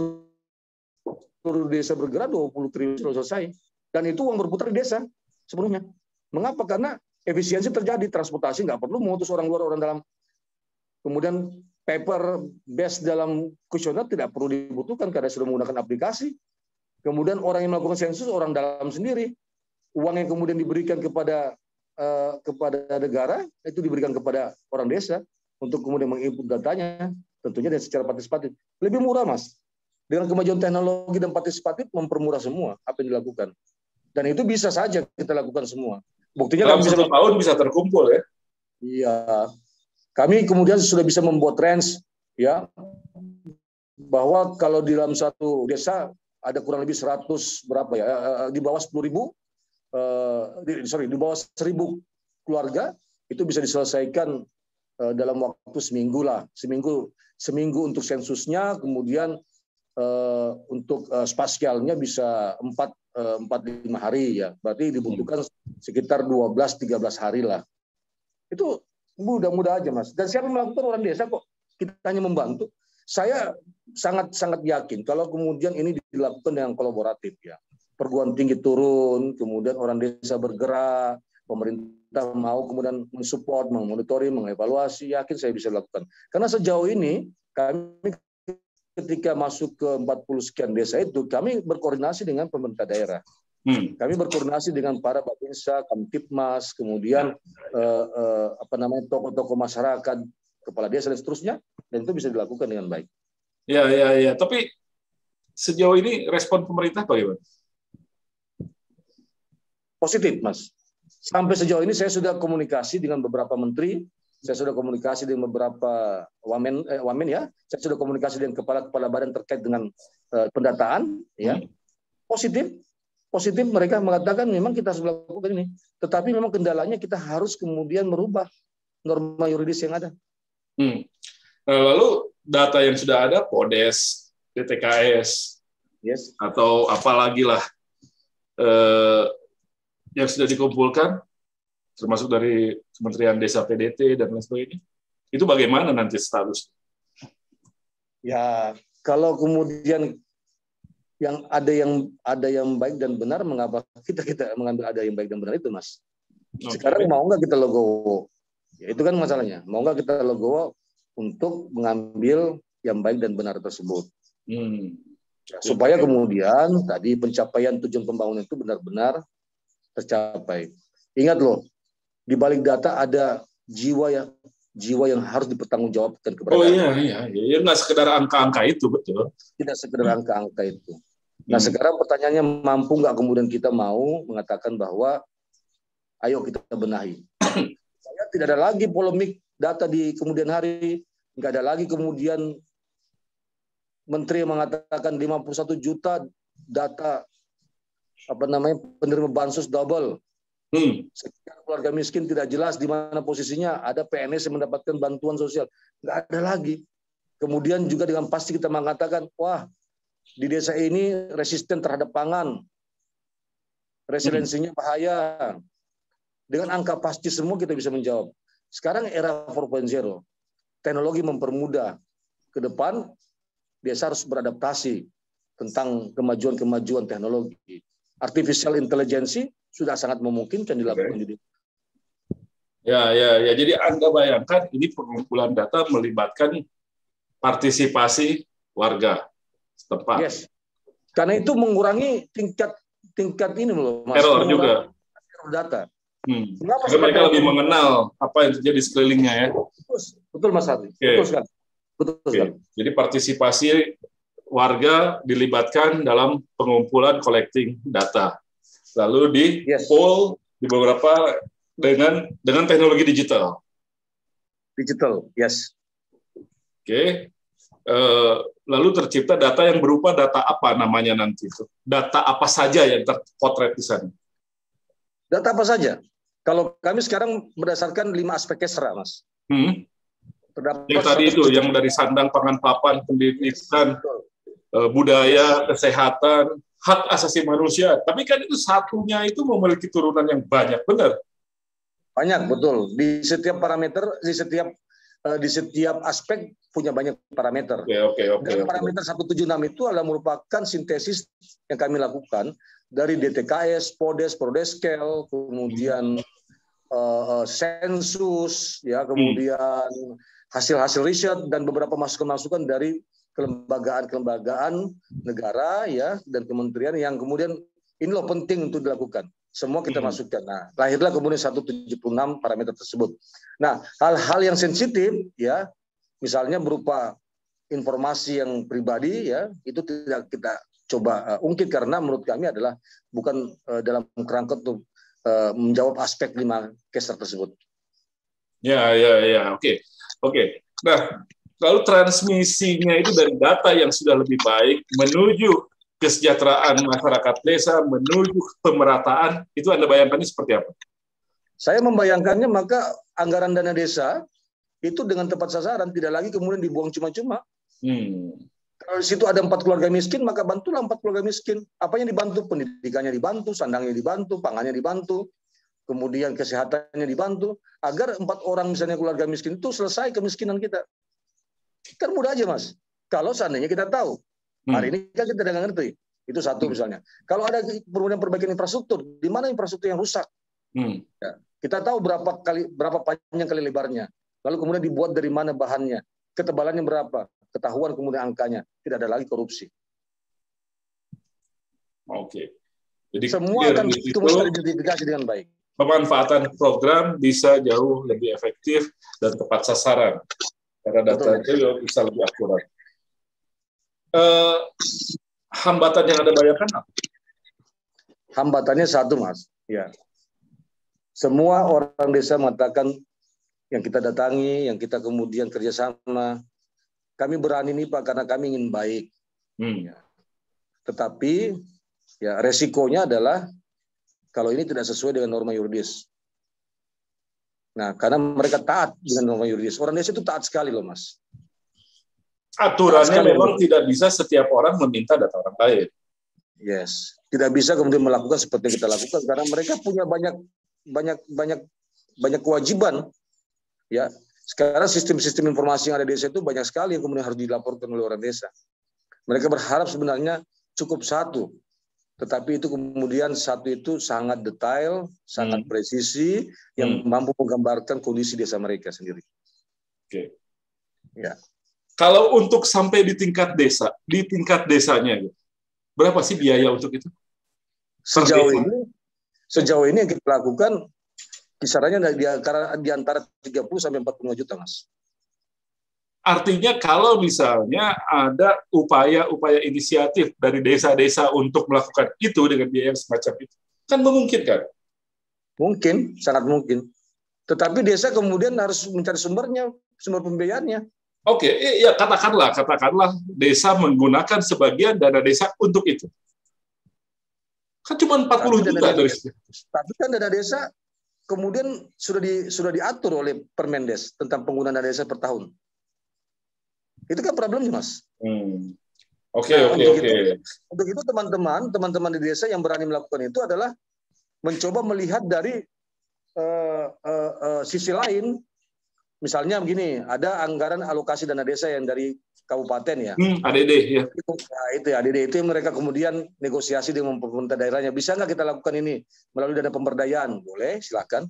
seluruh desa bergerak 20 triliun sudah selesai. Dan itu uang berputar di desa sepenuhnya. Mengapa? Karena efisiensi terjadi, transportasi nggak perlu mengutus orang luar, orang dalam. Kemudian paper based dalam kuesioner tidak perlu dibutuhkan karena sudah menggunakan aplikasi. Kemudian orang yang melakukan sensus orang dalam sendiri. Uang yang kemudian diberikan kepada negara itu diberikan kepada orang desa untuk kemudian menginput datanya, tentunya dan secara partisipatif. Lebih murah, Mas. Dengan kemajuan teknologi dan partisipatif mempermurah semua apa yang dilakukan. Dan itu bisa saja kita lakukan semua. Buktinya dalam 1 tahun bisa terkumpul ya. Iya. Kami kemudian sudah bisa membuat range ya bahwa kalau di dalam satu desa ada kurang lebih 100 berapa ya, di bawah 10.000 di bawah 1.000 keluarga itu bisa diselesaikan dalam waktu seminggu lah. Seminggu untuk sensusnya, kemudian untuk spasialnya bisa 4-5 hari ya. Berarti dibutuhkan sekitar 12-13 hari lah. Itu mudah-mudah aja, Mas. Dan siapa melakukan? Orang desa kok. Kita hanya membantu. Saya sangat yakin kalau kemudian ini dilakukan dengan kolaboratif ya. Perguruan tinggi turun, kemudian orang desa bergerak, pemerintah mau kemudian mensupport, memonitoring, mengevaluasi, yakin saya bisa lakukan. Karena sejauh ini kami ketika masuk ke 40 sekian desa itu, kami berkoordinasi dengan pemerintah daerah. Kami berkoordinasi dengan para Bapinsa, Kamtipmas, kemudian tokoh-tokoh masyarakat, kepala desa dan seterusnya, dan itu bisa dilakukan dengan baik. Ya. Tapi sejauh ini respon pemerintah bagaimana? Positif, Mas. Sampai sejauh ini saya sudah komunikasi dengan beberapa menteri. Saya sudah komunikasi dengan beberapa wamen ya. Saya sudah komunikasi dengan kepala badan terkait dengan pendataan ya. Positif mereka mengatakan memang kita harus melakukan ini. Tetapi memang kendalanya kita harus kemudian merubah norma yuridis yang ada. Lalu data yang sudah ada PODES, DTKS, yes, atau apalagi lah yang sudah dikumpulkan termasuk dari Kementerian Desa PDT dan lain sebagainya, itu bagaimana nanti status? Ya, kalau kemudian yang ada yang baik dan benar, mengapa kita mengambil ada yang baik dan benar itu, Mas? Sekarang mau nggak kita logo Ya, itu kan masalahnya. Mau nggak kita legowo untuk mengambil yang baik dan benar tersebut. Supaya kemudian tadi pencapaian tujuan pembangunan itu benar-benar tercapai. Ingat loh, di balik data ada jiwa yang harus dipertanggungjawabkan kepada iya, nggak sekedar angka-angka itu, betul. Tidak sekedar angka-angka itu. Nah, sekarang pertanyaannya, mampu nggak kemudian kita mau mengatakan bahwa ayo kita benahi. Tidak ada lagi polemik data di kemudian hari, nggak ada lagi kemudian Menteri mengatakan 51 juta data penerima bansos double. Sekian keluarga miskin tidak jelas di mana posisinya, ada PNS yang mendapatkan bantuan sosial, nggak ada lagi. Kemudian juga dengan pasti kita mengatakan, wah di desa ini resisten terhadap pangan, resiliensinya bahaya. Dengan angka pasti semua kita bisa menjawab. Sekarang era 4.0, teknologi mempermudah. Ke depan desa harus beradaptasi tentang kemajuan-kemajuan teknologi. Artificial intelligence sudah sangat memungkinkan dilakukan di desa. Ya. Jadi Anda bayangkan ini pengumpulan data melibatkan partisipasi warga setempat. Yes. Karena itu mengurangi tingkat ini loh, Mas. Error juga. Error data. Karena mereka lebih mengenal apa yang terjadi di sekelilingnya ya. Betul Mas Hadi. Betul sekali. Jadi partisipasi warga dilibatkan dalam pengumpulan collecting data. Lalu di pool di beberapa dengan teknologi digital. Digital, yes. Lalu tercipta data yang berupa data apa namanya nanti itu? Data apa saja yang terpotret di sana? Data apa saja? Kalau kami sekarang berdasarkan 5 aspek KESRA, Mas. Yang tadi itu, yang dari sandang, pangan, papan, pendidikan, budaya, kesehatan, hak asasi manusia. Tapi kan itu satunya itu memiliki turunan yang banyak, benar? Banyak, betul. Di setiap parameter, di setiap aspek punya banyak parameter. Dan parameter 176 itu adalah merupakan sintesis yang kami lakukan dari DTKS, PODES, Prodeskel, kemudian sensus, ya, kemudian hasil-hasil riset dan beberapa masukan-masukan dari kelembagaan negara, ya, dan kementerian yang kemudian ini loh penting untuk dilakukan. Semua kita masukkan. Nah, lahirlah kemudian 176 parameter tersebut. Nah, hal-hal yang sensitif, ya, misalnya berupa informasi yang pribadi, ya, itu tidak kita coba ungkit karena menurut kami adalah bukan dalam kerangka untuk menjawab aspek 5 KESRA tersebut. Ya, oke. Nah, lalu transmisinya itu dari data yang sudah lebih baik menuju kesejahteraan masyarakat desa, menuju pemerataan, itu Anda bayangkannya seperti apa? Saya membayangkannya maka anggaran dana desa itu dengan tepat sasaran, tidak lagi kemudian dibuang cuma-cuma. Kalau di situ ada 4 keluarga miskin, maka bantulah 4 keluarga miskin. Apa yang dibantu? Pendidikannya dibantu, sandangnya dibantu, pangannya dibantu, kemudian kesehatannya dibantu, agar 4 orang misalnya keluarga miskin itu selesai kemiskinan kita. Kan mudah aja, Mas. Kalau seandainya kita tahu. Hari ini kan kita tidak ngerti. Itu satu misalnya. Kalau ada kemudian perbaikan infrastruktur, di mana infrastruktur yang rusak? Ya, kita tahu berapa panjang kali lebarnya. Lalu kemudian dibuat dari mana bahannya, ketebalannya berapa, ketahuan kemudian angkanya, tidak ada lagi korupsi. Oke. Jadi semua akan teridentifikasi dengan baik. Pemanfaatan program bisa jauh lebih efektif dan tepat sasaran karena data itu bisa lebih akurat. Hambatan yang Anda bayangkan apa? Hambatannya satu, Mas. Ya. Semua orang desa mengatakan yang kita datangi, yang kita kemudian kerjasama, kami berani nih Pak karena kami ingin baik. Ya. Tetapi ya resikonya adalah kalau ini tidak sesuai dengan norma yuridis. Nah, karena mereka taat dengan norma yuridis. Orang desa itu taat sekali loh, Mas. Aturannya memang tidak bisa setiap orang meminta data orang lain. Yes, tidak bisa kemudian melakukan seperti yang kita lakukan karena mereka punya banyak kewajiban. Ya, sekarang sistem-sistem informasi yang ada di desa itu banyak sekali yang kemudian harus dilaporkan oleh orang desa. Mereka berharap sebenarnya cukup satu, tetapi itu kemudian satu itu sangat detail, sangat presisi, yang mampu menggambarkan kondisi desa mereka sendiri. Oke. Ya. Kalau untuk sampai di tingkat desa, di tingkat desanya, berapa sih biaya untuk itu? Sejauh ini yang kita lakukan kisarannya di antara 30 sampai 45 juta, Mas. Artinya kalau misalnya ada upaya-upaya inisiatif dari desa-desa untuk melakukan itu dengan biaya yang semacam itu, kan memungkinkan? Mungkin, sangat mungkin. Tetapi desa kemudian harus mencari sumber pembiayaannya. Oke, ya katakanlah desa menggunakan sebagian dana desa untuk itu. Kan cuma 40 juta dari situ. Tapi kan dana desa kemudian sudah diatur oleh Permendes tentang penggunaan dana desa per tahun. Itu kan problemnya, Mas. Oke. Untuk itu teman-teman di desa yang berani melakukan itu adalah mencoba melihat dari sisi lain. Misalnya begini, ada anggaran alokasi dana desa yang dari kabupaten ya. ADD ya. Itu ADD itu yang mereka kemudian negosiasi dengan pemerintah daerahnya. Bisa nggak kita lakukan ini melalui dana pemberdayaan? Boleh, silakan.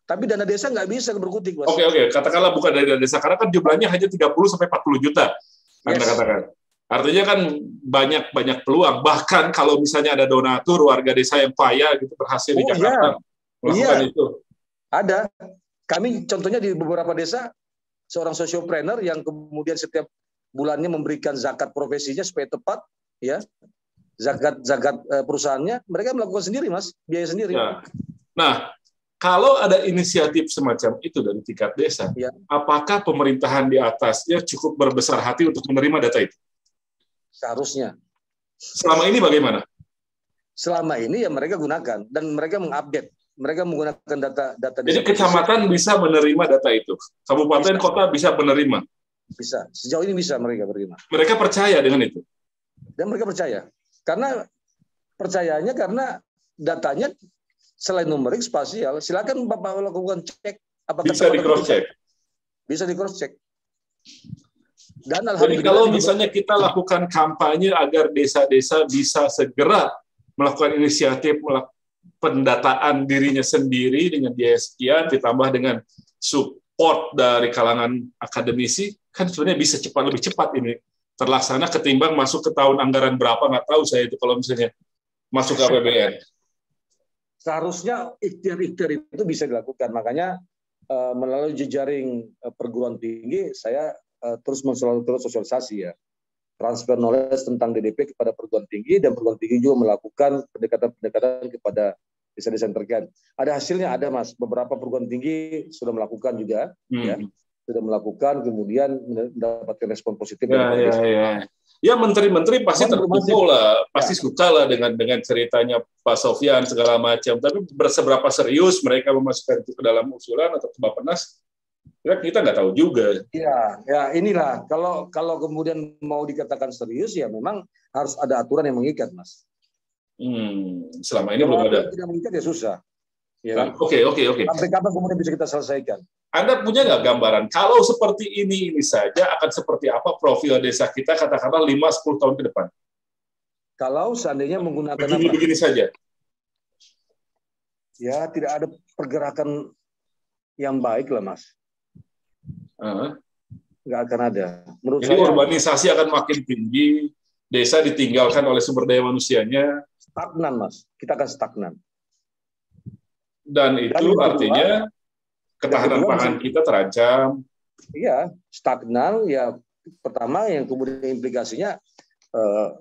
Tapi dana desa nggak bisa berkutik, Mas. Oke. Katakanlah bukan dari dana desa, karena kan jumlahnya hanya 30-40 juta. Anda katakan. Artinya kan banyak peluang. Bahkan kalau misalnya ada donatur, warga desa yang kaya gitu berhasil di Jakarta melakukan itu. Ada. Kami contohnya di beberapa desa, seorang sociopreneur yang kemudian setiap bulannya memberikan zakat profesinya supaya tepat, ya, zakat perusahaannya, mereka melakukan sendiri, Mas, biaya sendiri. Ya. Nah, kalau ada inisiatif semacam itu dari tingkat desa, apakah pemerintahan di atasnya cukup berbesar hati untuk menerima data itu? Seharusnya. Selama ini bagaimana? Selama ini ya mereka gunakan dan mereka mengupdate. Mereka menggunakan data. Jadi kecamatan bisa menerima data itu, kabupaten kota bisa menerima. Bisa. Sejauh ini bisa mereka menerima. Mereka percaya dengan itu. Dan mereka percaya. Karena datanya selain numerik spasial, silakan Bapak lakukan cek apakah bisa di cross check. Bisa di cross check. Dan jadi kalau misalnya kita lakukan kampanye agar desa-desa bisa segera melakukan inisiatif pendataan dirinya sendiri dengan biaya sekian ditambah dengan support dari kalangan akademisi, kan sebenarnya bisa lebih cepat ini terlaksana ketimbang masuk ke tahun anggaran berapa, nggak tahu saya itu kalau misalnya masuk ke APBN. Seharusnya ikhtiar-ikhtiar itu bisa dilakukan. Makanya melalui jejaring perguruan tinggi, saya terus sosialisasi ya. Transfer knowledge tentang DDP kepada perguruan tinggi, dan perguruan tinggi juga melakukan pendekatan-pendekatan kepada desa-desa yang terkait. Ada hasilnya, ada, Mas. Beberapa perguruan tinggi sudah melakukan juga, ya. Sudah melakukan, kemudian mendapatkan respon positif. Ya, menteri-menteri pasti terpukul lah, pasti suka lah dengan ceritanya Pak Sofyan segala macam. Tapi seberapa serius mereka memasukkan itu ke dalam usulan atau ke Bappenas, kita nggak tahu juga. Ya inilah kalau kemudian mau dikatakan serius, ya memang harus ada aturan yang mengikat, Mas. Selama ini belum ada. Tidak mengikat ya susah. Ya kan? Oke. Sampai kapan kemudian bisa kita selesaikan? Anda punya nggak gambaran kalau seperti ini saja akan seperti apa profil desa kita katakanlah 5-10 tahun ke depan? Kalau seandainya menggunakan begini saja. Ya tidak ada pergerakan yang baik lah, Mas. Nggak akan ada. Jadi urbanisasi akan makin tinggi, desa ditinggalkan oleh sumber daya manusianya. Stagnan, Mas. Kita akan stagnan. Dan itu artinya ketahanan pangan kita terancam. Iya, stagnan. Ya, pertama yang kemudian implikasinya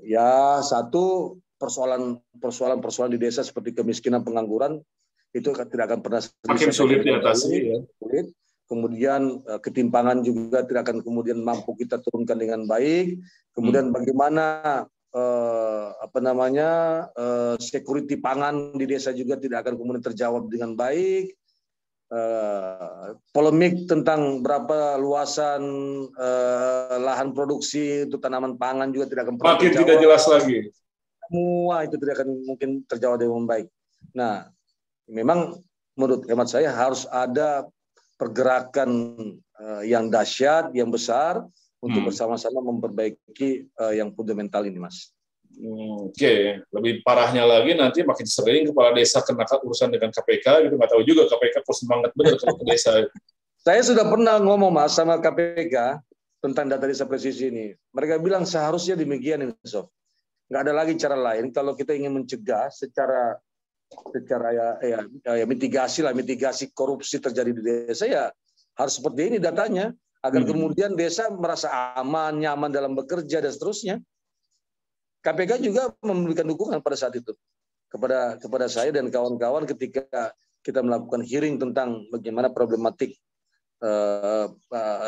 ya satu persoalan di desa seperti kemiskinan, pengangguran itu tidak akan pernah makin sulit diatasi. Ya. Sulit. Kemudian ketimpangan juga tidak akan kemudian mampu kita turunkan dengan baik. Kemudian bagaimana security pangan di desa juga tidak akan kemudian terjawab dengan baik. Polemik tentang berapa luasan lahan produksi untuk tanaman pangan juga tidak akan pernah makin terjawab. Tidak jelas lagi. Semua itu tidak akan mungkin terjawab dengan baik. Nah, memang menurut hemat saya harus ada pergerakan yang dahsyat, yang besar untuk bersama-sama memperbaiki yang fundamental ini, Mas. Oke, lebih parahnya lagi nanti makin sering kepala desa kena urusan dengan KPK, gitu. Nggak tahu juga KPK kok semangat benar kalau ke desa. Saya sudah pernah ngomong Mas sama KPK tentang data desa presisi ini. Mereka bilang seharusnya demikian, Sof. Nggak ada lagi cara lain kalau kita ingin mencegah secara mitigasi korupsi terjadi di desa, ya harus seperti ini datanya, agar kemudian desa merasa aman, nyaman dalam bekerja dan seterusnya. KPK juga memberikan dukungan pada saat itu kepada saya dan kawan-kawan ketika kita melakukan hearing tentang bagaimana problematik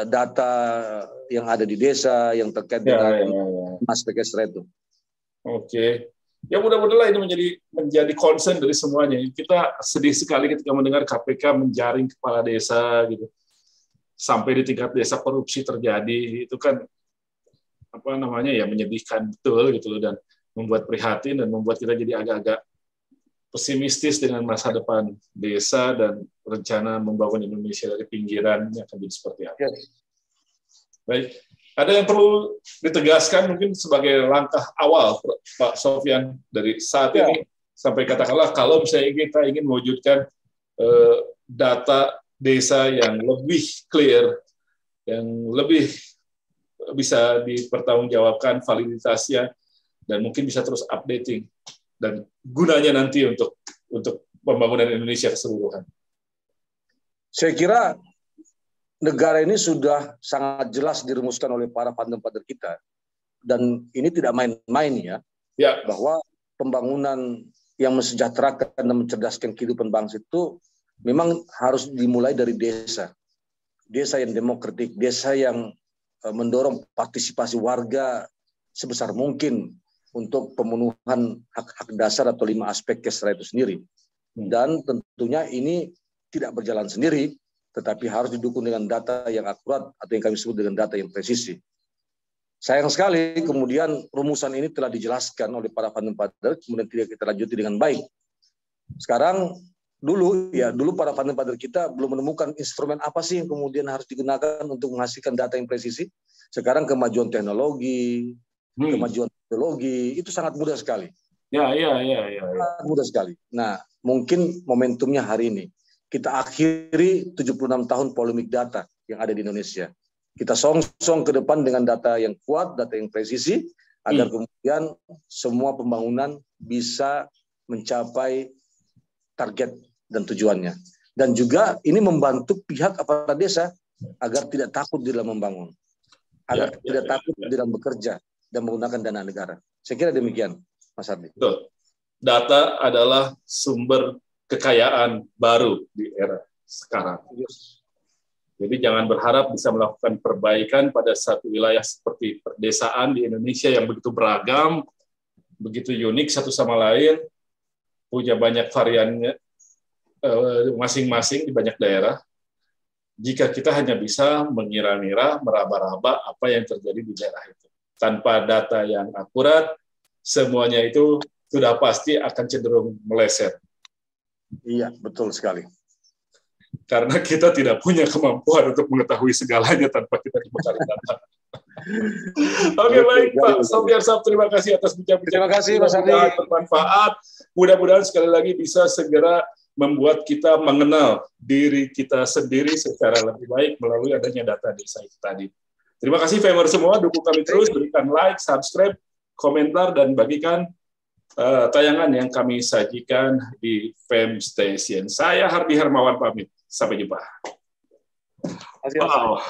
data yang ada di desa yang terkait dengan aspek ekstra itu. Oke. Ya mudah-mudahan ini menjadi concern dari semuanya. Kita sedih sekali ketika mendengar KPK menjaring kepala desa gitu. Sampai di tingkat desa korupsi terjadi. Itu kan menyedihkan betul gitu, dan membuat prihatin dan membuat kita jadi agak-agak pesimistis dengan masa depan desa dan rencana membangun Indonesia dari pinggiran yang akan jadi seperti apa. Baik, ada yang perlu ditegaskan mungkin sebagai langkah awal, Pak Sofyan, dari saat ini sampai katakanlah kalau misalnya kita ingin mewujudkan data desa yang lebih clear, yang lebih bisa dipertanggungjawabkan validitasnya, dan mungkin bisa terus updating, dan gunanya nanti untuk pembangunan Indonesia keseluruhan. Saya kira negara ini sudah sangat jelas dirumuskan oleh para founder kita, dan ini tidak main-main ya, bahwa pembangunan yang mensejahterakan dan mencerdaskan kehidupan bangsa itu memang harus dimulai dari desa yang demokratik, desa yang mendorong partisipasi warga sebesar mungkin untuk pemenuhan hak-hak dasar atau 5 aspek kesra itu sendiri. Dan tentunya ini tidak berjalan sendiri, tetapi harus didukung dengan data yang akurat atau yang kami sebut dengan data yang presisi. Sayang sekali kemudian rumusan ini telah dijelaskan oleh para founder, kemudian tidak kita lanjuti dengan baik. Sekarang dulu para founder kita belum menemukan instrumen apa sih yang kemudian harus digunakan untuk menghasilkan data yang presisi. Sekarang kemajuan teknologi, itu sangat mudah sekali. Sangat mudah sekali. Nah, mungkin momentumnya hari ini. Kita akhiri 76 tahun polemik data yang ada di Indonesia. Kita songsong ke depan dengan data yang kuat, data yang presisi, agar kemudian semua pembangunan bisa mencapai target dan tujuannya. Dan juga ini membantu pihak aparat desa agar tidak takut di dalam membangun, agar tidak takut di dalam bekerja dan menggunakan dana negara. Saya kira demikian, Mas Ardi. Betul. Data adalah sumber kekayaan baru di era sekarang. Jadi jangan berharap bisa melakukan perbaikan pada satu wilayah seperti perdesaan di Indonesia yang begitu beragam, begitu unik satu sama lain, punya banyak variannya masing-masing di banyak daerah. Jika kita hanya bisa mengira-ngira, meraba-raba apa yang terjadi di daerah itu. Tanpa data yang akurat, semuanya itu sudah pasti akan cenderung meleset. Iya, betul sekali. Karena kita tidak punya kemampuan untuk mengetahui segalanya tanpa kita dibekali data. Oke, baik Pak Sofyan Saab, terima kasih atas bincang-bincang. Terima kasih Mas Ardi. Bermanfaat. Mudah-mudahan sekali lagi bisa segera membuat kita mengenal diri kita sendiri secara lebih baik melalui adanya data desa itu tadi. Terima kasih Famer semua, dukung kami terus, berikan like, subscribe, komentar, dan bagikan tayangan yang kami sajikan di Fem Station. Saya Hardi Hermawan pamit. Sampai jumpa. Wow.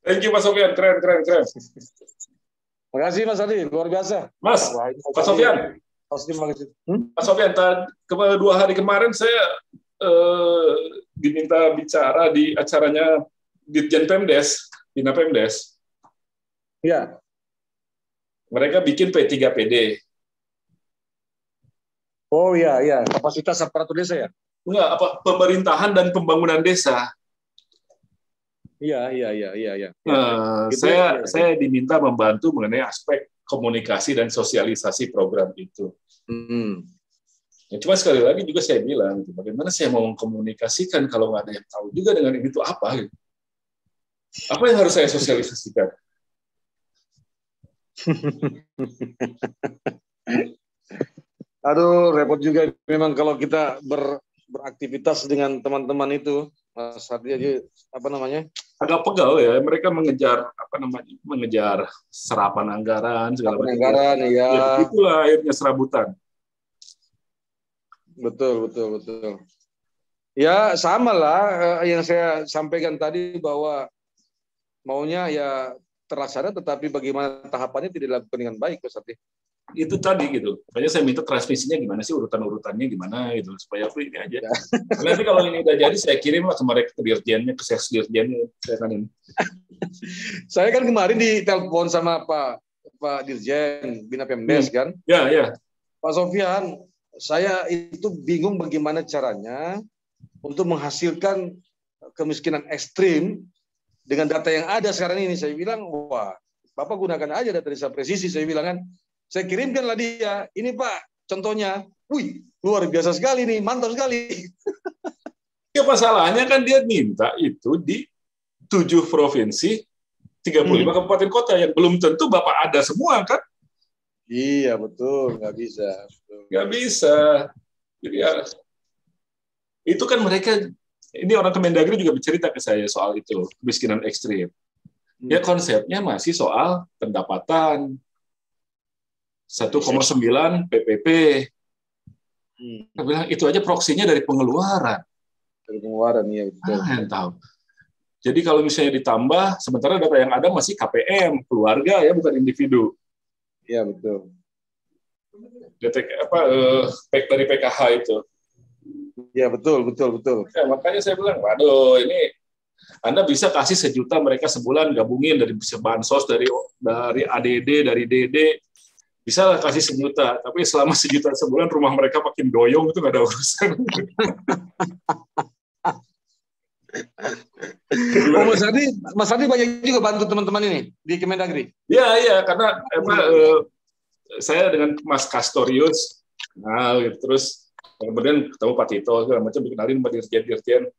Thank you Mas Sofyan, keren. Terima kasih Mas Ardi, luar biasa. Pak Sofyan. Pak Sofyan, kedua hari kemarin saya diminta bicara di acaranya Ditjen Pemdes, Dina Pemdes. Ya. Mereka bikin P3PD. Oh iya, kapasitas aparatur desa ya? Enggak, pemerintahan dan pembangunan desa. Iya. Saya diminta membantu mengenai aspek komunikasi dan sosialisasi program itu. Ya, cuma sekali lagi juga saya bilang, bagaimana saya mau mengkomunikasikan kalau nggak ada yang tahu juga dengan ini itu apa? Gitu. Apa yang harus saya sosialisasikan? Aduh, repot juga memang kalau kita beraktivitas dengan teman-teman itu, Mas Hardi aja apa namanya? Agak pegal ya, mereka mengejar apa namanya? Mengejar serapan anggaran segala macam. Anggaran ya. Ya begitulah akhirnya serabutan. Betul. Ya sama lah yang saya sampaikan tadi bahwa maunya ya terlaksana, tetapi bagaimana tahapannya tidak dilakukan dengan baik, Mas Hardi. Itu tadi gitu. Makanya saya minta transmisinya gimana sih, urutan-urutannya gimana gitu, supaya aku ini aja. Ya. Nanti kalau ini udah jadi saya kirim lah ke mereka, ke dirjennya, ke sales dirjennya, saya kan ini. Saya kan kemarin ditelepon sama Pak Dirjen Bina Pemdes kan. Ya. Pak Sofyan, saya itu bingung bagaimana caranya untuk menghasilkan kemiskinan ekstrim dengan data yang ada sekarang ini. Saya bilang, wah, Bapak gunakan aja data desa presisi, saya bilang kan. Saya kirimkanlah dia, ini Pak, contohnya, wih, luar biasa sekali nih, mantap sekali. Ya masalahnya kan dia minta itu di 7 provinsi, 35 kabupaten kota, yang belum tentu Bapak ada semua kan? Iya, betul, nggak bisa. Nggak bisa. Jadi ya, itu kan mereka, ini orang Kemendagri juga bercerita ke saya soal itu, kemiskinan ekstrim. Ya konsepnya masih soal pendapatan. 1,9 PPP. Saya bilang itu aja proksinya dari pengeluaran. Dari pengeluaran, ya betul. Yang tahu. Jadi kalau misalnya ditambah, sementara data yang ada masih KPM, keluarga ya, bukan individu. Iya betul. Dari PKH itu. Iya betul. Ya, makanya saya bilang, waduh ini Anda bisa kasih 1 juta mereka sebulan, gabungin dari bansos, dari ADD, dari DD. Bisa lah kasih 1 juta, tapi selama 1 juta sebulan rumah mereka makin doyong, itu nggak ada urusan. Mas Hardi banyak juga bantu teman-teman ini di Kemendagri. Iya, karena saya dengan Mas Kastorius, nah, gitu. Terus kemudian ketemu Pak Tito, segala macam, dikenalin sama dirjen-dirjen.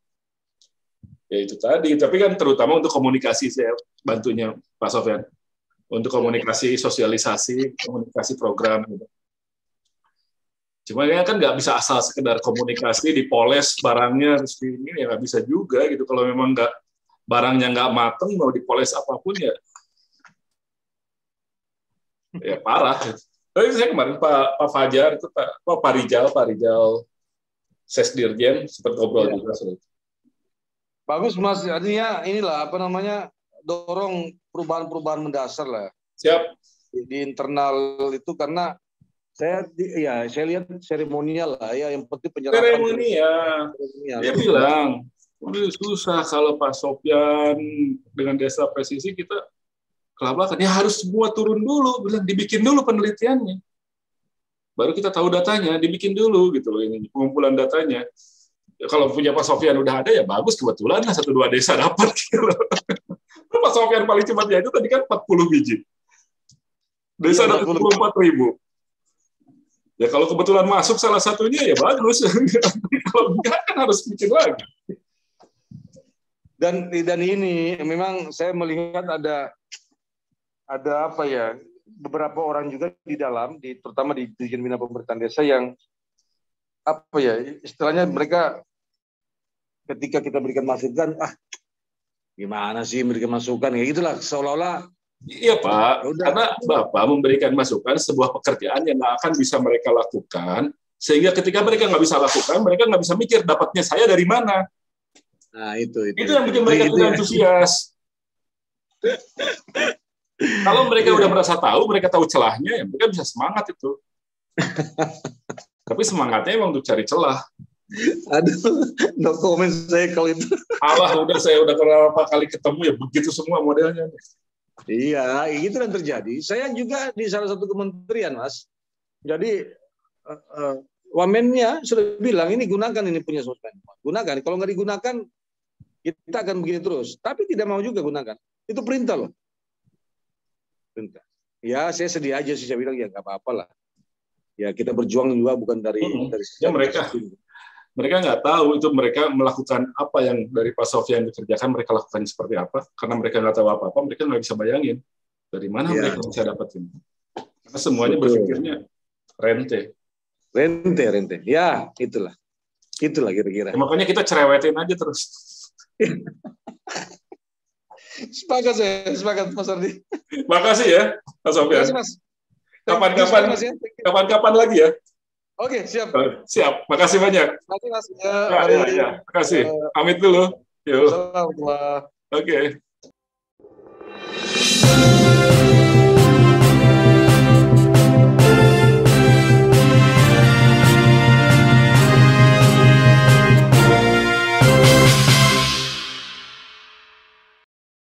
Ya itu tadi, tapi kan terutama untuk komunikasi saya bantunya Pak Sofyan. Untuk komunikasi, sosialisasi, komunikasi program gitu. Cuma ya kan nggak bisa asal sekedar komunikasi, dipoles barangnya, terus ini ya nggak bisa juga gitu. Kalau memang barangnya nggak mateng, mau dipoles apapun ya parah. Tapi saya kemarin Pak Fajar itu Pak Rijal Sesdirjen sempat ngobrol juga. Bagus Mas, artinya inilah apa namanya, dorong perubahan-perubahan mendasar lah. Siap. Di internal itu, karena saya lihat seremonial lah ya, yang penting penyerapan. Seremonial. Dia bilang, susah kalau Pak Sofyan dengan desa presisi kita kelabakan. Ya harus semua turun dulu, bilang dibikin dulu penelitiannya. Baru kita tahu datanya, dibikin dulu gitu loh ini pengumpulan datanya. Ya, kalau punya Pak Sofyan udah ada ya bagus, kebetulan lah 1-2 desa dapat gitu. Pak Sofyan paling cepat ya itu tadi kan 40 biji. Desa ada 24.000. Ya kalau kebetulan masuk salah satunya ya bagus. Kalau enggak kan harus bikin lagi. Dan ini memang saya melihat ada apa ya, beberapa orang juga di dalam, terutama di Dirjen Bina Pemerintahan Desa yang apa ya, istilahnya mereka ketika kita berikan masukan, gimana sih memberikan masukan, ya gitulah, seolah-olah. Iya Pak, karena Bapak memberikan masukan sebuah pekerjaan yang nggak akan bisa mereka lakukan, sehingga ketika mereka nggak bisa lakukan, mereka nggak bisa mikir dapatnya saya dari mana. Nah itu yang bikin mereka tidak antusias. Kalau mereka udah merasa tahu, mereka tahu celahnya, ya mereka bisa semangat itu. Tapi semangatnya emang untuk cari celah. Aduh, no comment saya kalau itu. Saya udah berapa kali ketemu ya begitu semua modelnya. Iya, itu yang terjadi. Saya juga di salah satu kementerian, Mas. Jadi wamennya sudah bilang ini gunakan, ini punya sosmed. Gunakan. Kalau nggak digunakan, kita akan begini terus. Tapi tidak mau juga gunakan. Itu perintah loh. Perintah. Ya, saya sedih aja sih, saya bilang ya nggak apa-apa lah. Ya kita berjuang juga bukan dari ya mereka nggak tahu itu mereka melakukan apa yang dari Pak Sofyan dikerjakan, mereka lakukan seperti apa, karena mereka nggak tahu apa-apa, mereka nggak bisa bayangin. Dari mana mereka bisa dapatin? Karena semuanya berpikirnya rente. Rente. Ya, itulah kira-kira. Ya, makanya kita cerewetin aja terus. Sepakat Mas Ardi. Makasih ya, Mas Sofyan. Makasih, Mas. Kapan-kapan lagi ya. Oke, siap. Siap. Makasih banyak. Makasih, Mas. Ya. Makasih. Pamit dulu. Yuk. Assalamualaikum. Oke.